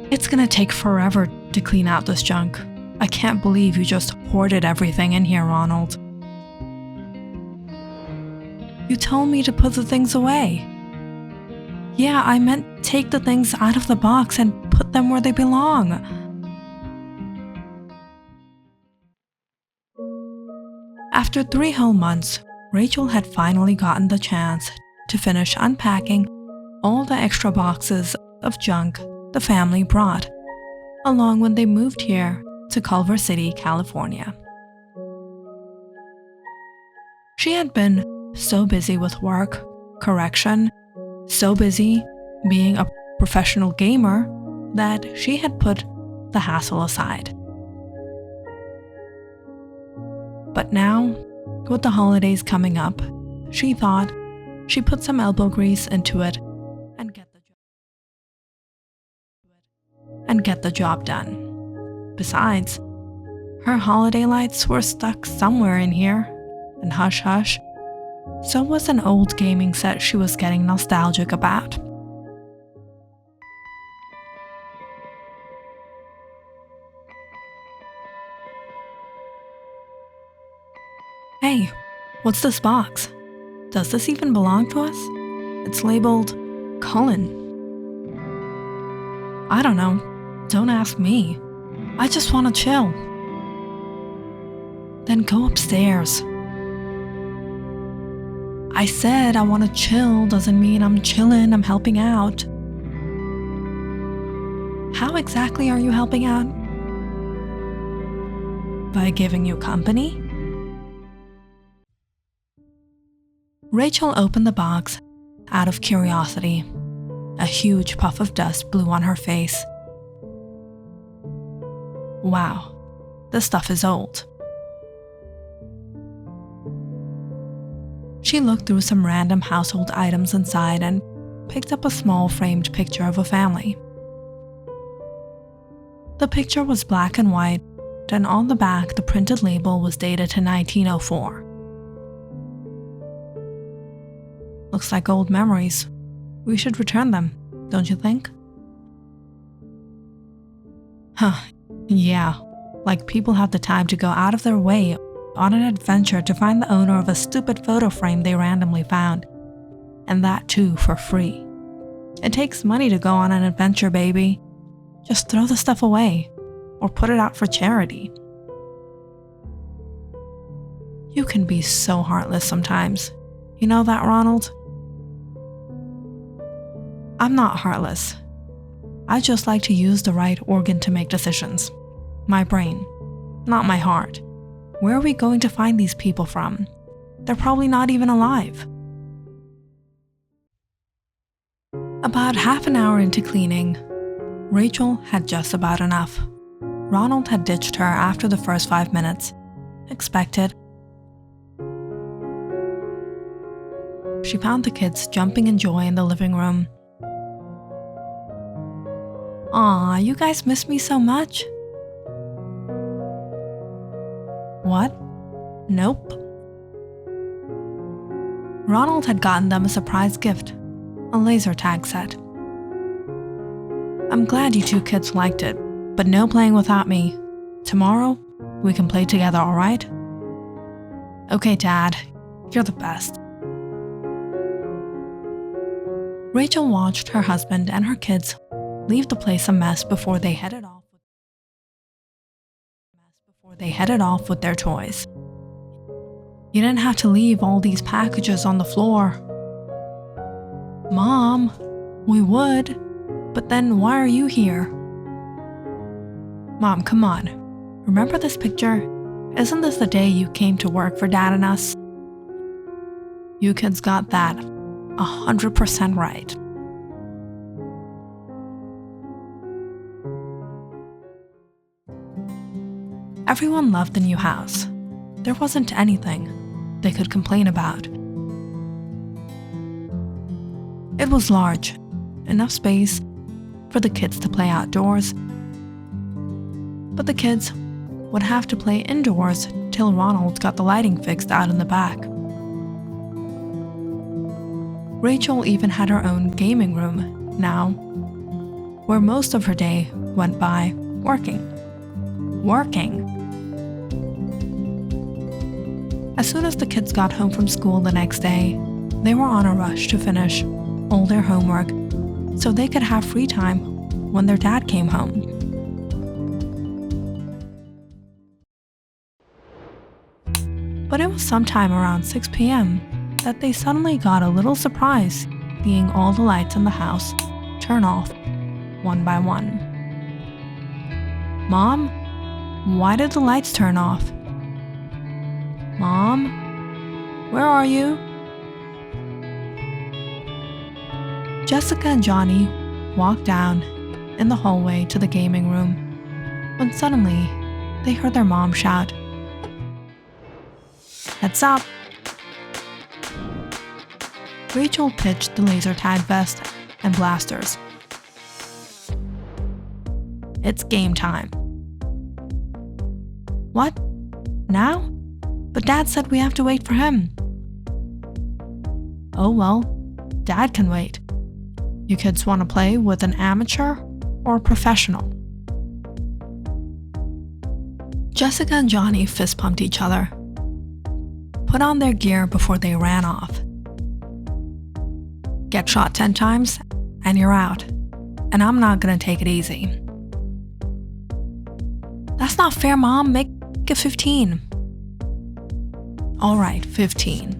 It's gonna take forever to clean out this junk. I can't believe you just hoarded everything in here, Ronald. You told me to put the things away. Yeah, I meant take the things out of the box and put them where they belong. After 3 whole months, Rachel had finally gotten the chance to finish unpacking all the extra boxes of junk the family brought, along when they moved here to Culver City, California. She had been so busy with work, correction, so busy being a professional gamer that she had put the hassle aside. But now, with the holidays coming up, she thought she'd put some elbow grease into it and get the job done. Besides, her holiday lights were stuck somewhere in here, and hush hush, so was an old gaming set she was getting nostalgic about. Hey, what's this box? Does this even belong to us? It's labeled Cullen. I don't know. Don't ask me. I just want to chill. Then go upstairs. I said I want to chill doesn't mean I'm chilling, I'm helping out. How exactly are you helping out? By giving you company? Rachel opened the box out of curiosity. A huge puff of dust blew on her face. Wow, this stuff is old. She looked through some random household items inside and picked up a small framed picture of a family. The picture was black and white, and on the back the printed label was dated to 1904. Looks like old memories. We should return them, don't you think? Huh, yeah, like people have the time to go out of their way on an adventure to find the owner of a stupid photo frame they randomly found. And that too for free. It takes money to go on an adventure, baby. Just throw the stuff away, or put it out for charity. You can be so heartless sometimes. You know that, Ronald? I'm not heartless. I just like to use the right organ to make decisions. My brain, not my heart. Where are we going to find these people from? They're probably not even alive. About half an hour into cleaning, Rachel had just about enough. Ronald had ditched her after the first 5 minutes. Expected. She found the kids jumping in joy in the living room. Aw, you guys miss me so much? What? Nope. Ronald had gotten them a surprise gift, a laser tag set. I'm glad you two kids liked it, but no playing without me. Tomorrow, we can play together, alright? Okay, Dad, you're the best. Rachel watched her husband and her kids leave the place a mess before they headed off with their toys. You didn't have to leave all these packages on the floor. Mom, we would, but then why are you here? Mom, come on. Remember this picture? Isn't this the day you came to work for Dad and us? You kids got that 100% right. Everyone loved the new house. There wasn't anything they could complain about. It was large, enough space for the kids to play outdoors, but the kids would have to play indoors till Ronald got the lighting fixed out in the back. Rachel even had her own gaming room now. where most of her day went by working. As soon as the kids got home from school the next day, they were on a rush to finish all their homework so they could have free time when their dad came home. But it was sometime around 6 p.m. that they suddenly got a little surprise seeing all the lights in the house turn off one by one. "Mom, why did the lights turn off? Mom, where are you?" Jessica and Johnny walked down in the hallway to the gaming room when suddenly they heard their mom shout, "Heads up!" Rachel pitched the laser tag vest and blasters. "It's game time." "What? Now? But Dad said we have to wait for him." "Oh well, Dad can wait. You kids want to play with an amateur or a professional?" Jessica and Johnny fist pumped each other, put on their gear before they ran off. "Get shot 10 times and you're out, and I'm not gonna take it easy." "That's not fair, Mom. Make it 15. "All right, 15.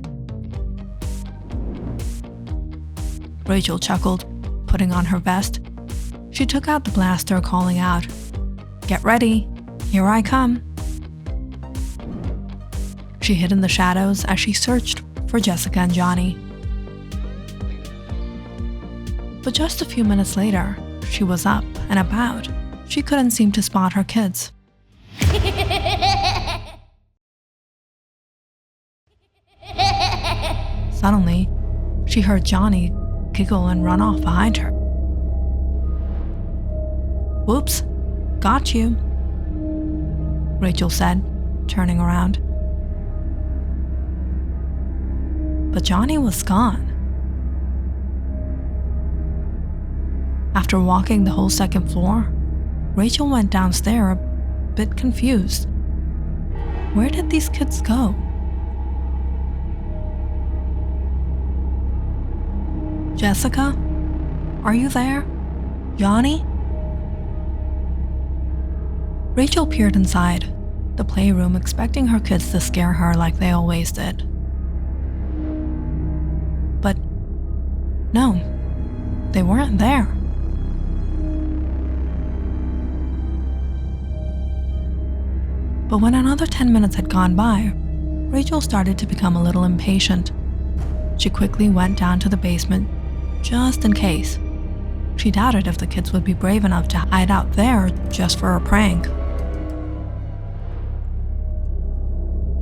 Rachel chuckled, putting on her vest. She took out the blaster, calling out, "Get ready, here I come." She hid in the shadows as she searched for Jessica and Johnny. But just a few minutes later, she was up and about. She couldn't seem to spot her kids. Suddenly, she heard Johnny giggle and run off behind her. "Whoops, got you," Rachel said, turning around. But Johnny was gone. After walking the whole second floor, Rachel went downstairs a bit confused. Where did these kids go? "Jessica? Are you there? Johnny?" Rachel peered inside the playroom, expecting her kids to scare her like they always did. But no, they weren't there. But when another 10 minutes had gone by, Rachel started to become a little impatient. She quickly went down to the basement, just in case. She doubted if the kids would be brave enough to hide out there just for a prank.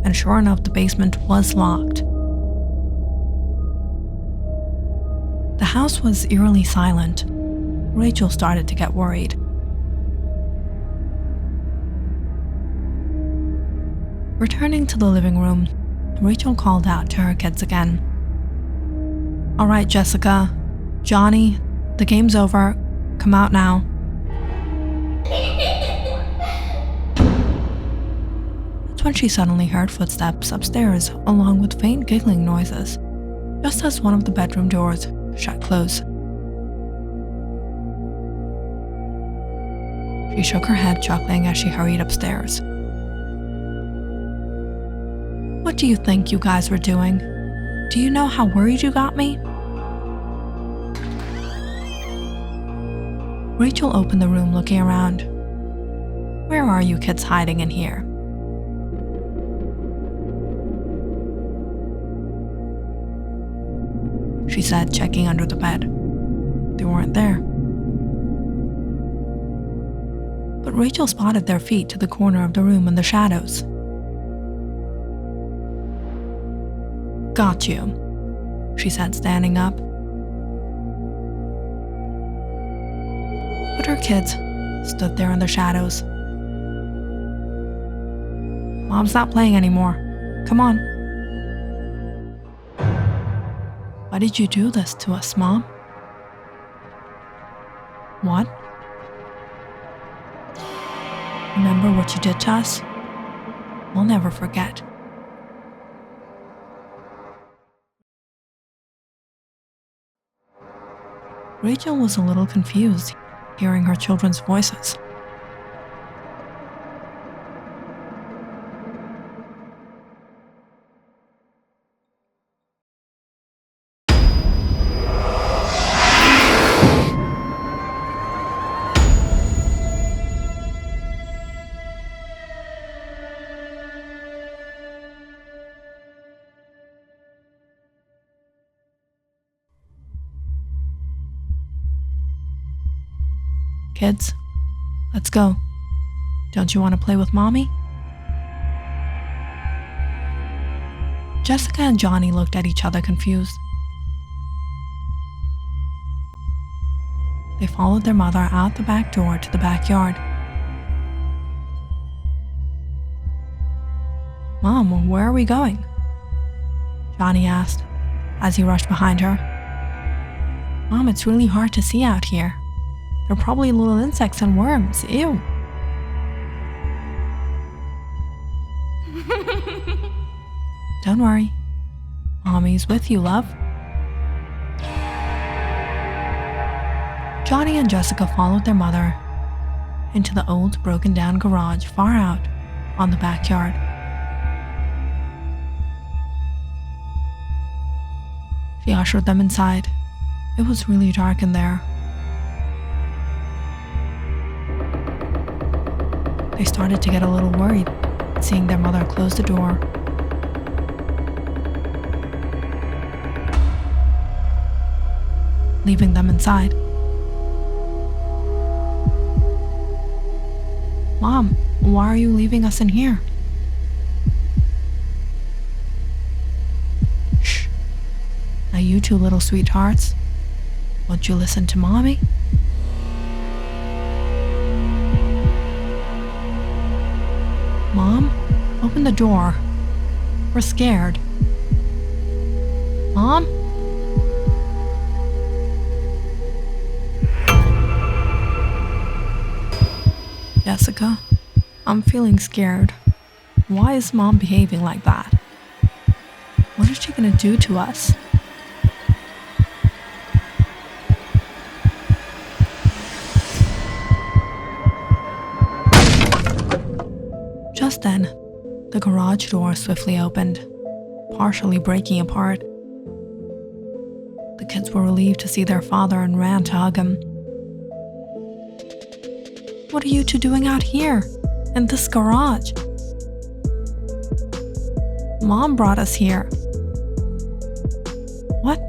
And sure enough, the basement was locked. The house was eerily silent. Rachel started to get worried. Returning to the living room, Rachel called out to her kids again. "All right, Jessica, Johnny, the game's over. Come out now." That's when she suddenly heard footsteps upstairs, along with faint giggling noises, just as one of the bedroom doors shut close. She shook her head, chuckling as she hurried upstairs. "What do you think you guys were doing? Do you know how worried you got me?" Rachel opened the room, looking around. "Where are you kids hiding in here?" she said, checking under the bed. They weren't there. But Rachel spotted their feet to the corner of the room in the shadows. "Got you," she said, standing up. But her kids stood there in the shadows. "Mom's not playing anymore. Come on." "Why did you do this to us, Mom?" "What? remember what you did to us? We'll never forget." Rachel was a little confused hearing her children's voices. "Kids, let's go. Don't you want to play with Mommy?" Jessica and Johnny looked at each other confused. They followed their mother out the back door to the backyard. "Mom, where are we going?" Johnny asked as he rushed behind her. "Mom, it's really hard to see out here. There are probably little insects and worms. Ew." "Don't worry. Mommy's with you, love." Johnny and Jessica followed their mother into the old broken-down garage far out on the backyard. She ushered them inside. It was really dark in there. They started to get a little worried, seeing their mother close the door. Leaving them inside. "Mom, why are you leaving us in here?" "Shh. Now you two little sweethearts, won't you listen to Mommy?" "Mom, open the door. We're scared." "Mom?" "Jessica, I'm feeling scared. Why is Mom behaving like that? What is she gonna do to us?" Just then, the garage door swiftly opened, partially breaking apart. The kids were relieved to see their father and ran to hug him. "What are you two doing out here, in this garage?" "Mom brought us here." "What?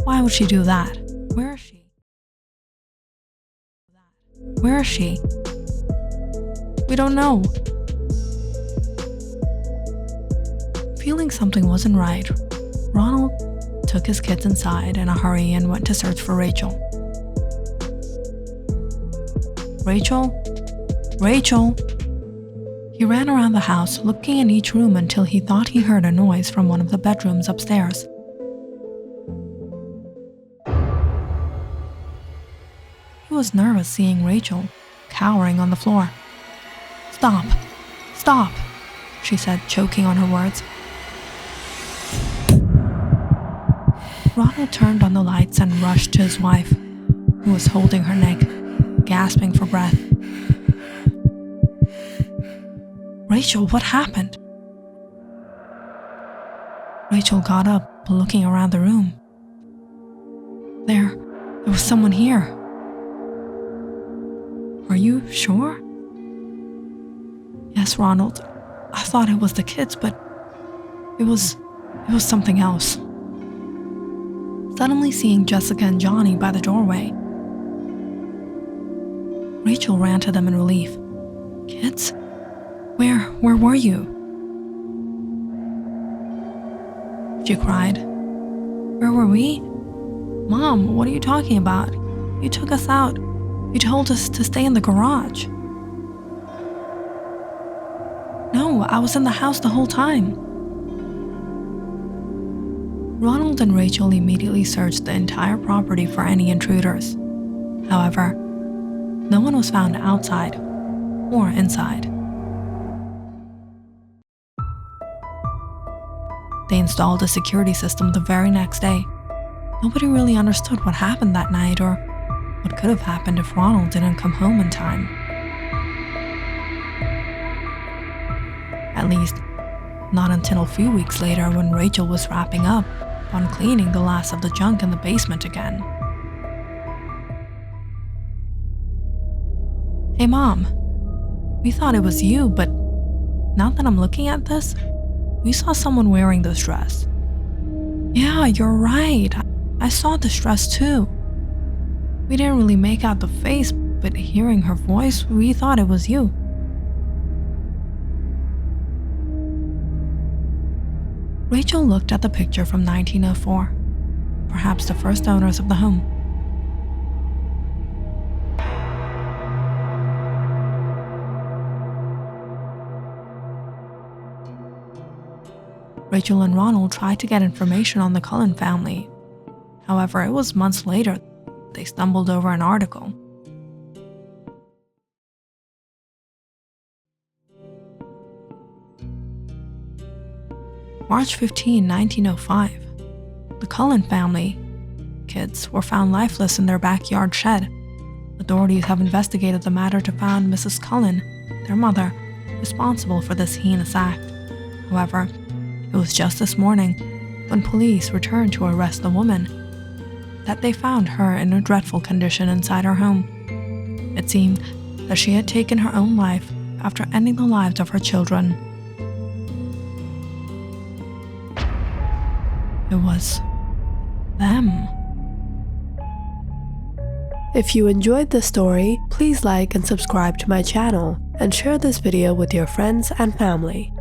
Why would she do that? Where is she? Where is she?" "We don't know." Feeling something wasn't right, Ronald took his kids inside in a hurry and went to search for Rachel. "Rachel? Rachel!" He ran around the house, looking in each room until he thought he heard a noise from one of the bedrooms upstairs. He was nervous seeing Rachel cowering on the floor. "Stop! Stop!" she said, choking on her words. Ronald turned on the lights and rushed to his wife, who was holding her neck, gasping for breath. "Rachel, what happened?" Rachel got up, looking around the room. There was someone here. "Are you sure?" "Yes, Ronald. I thought it was the kids, but it was something else." Suddenly seeing Jessica and Johnny by the doorway, Rachel ran to them in relief. "Kids? Where were you?" She cried. "Where were we? Mom, what are you talking about? You took us out. You told us to stay in the garage." "No, I was in the house the whole time." Ronald and Rachel immediately searched the entire property for any intruders. However, no one was found outside or inside. They installed a security system the very next day. Nobody really understood what happened that night or what could have happened if Ronald didn't come home in time. At least, not until a few weeks later when Rachel was wrapping up on cleaning the last of the junk in the basement again. "Hey Mom, we thought it was you, but now that I'm looking at this, we saw someone wearing this dress." "Yeah, you're right. I saw this dress too. We didn't really make out the face, but hearing her voice, we thought it was you." Rachel looked at the picture from 1904, perhaps the first owners of the home. Rachel and Ronald tried to get information on the Cullen family. However, it was months later they stumbled over an article. March 15, 1905. The Cullen family kids were found lifeless in their backyard shed. Authorities have investigated the matter to find Mrs. Cullen, their mother, responsible for this heinous act. However, it was just this morning, when police returned to arrest the woman, that they found her in a dreadful condition inside her home. It seemed that she had taken her own life after ending the lives of her children. It was them. If you enjoyed this story, please like and subscribe to my channel and share this video with your friends and family.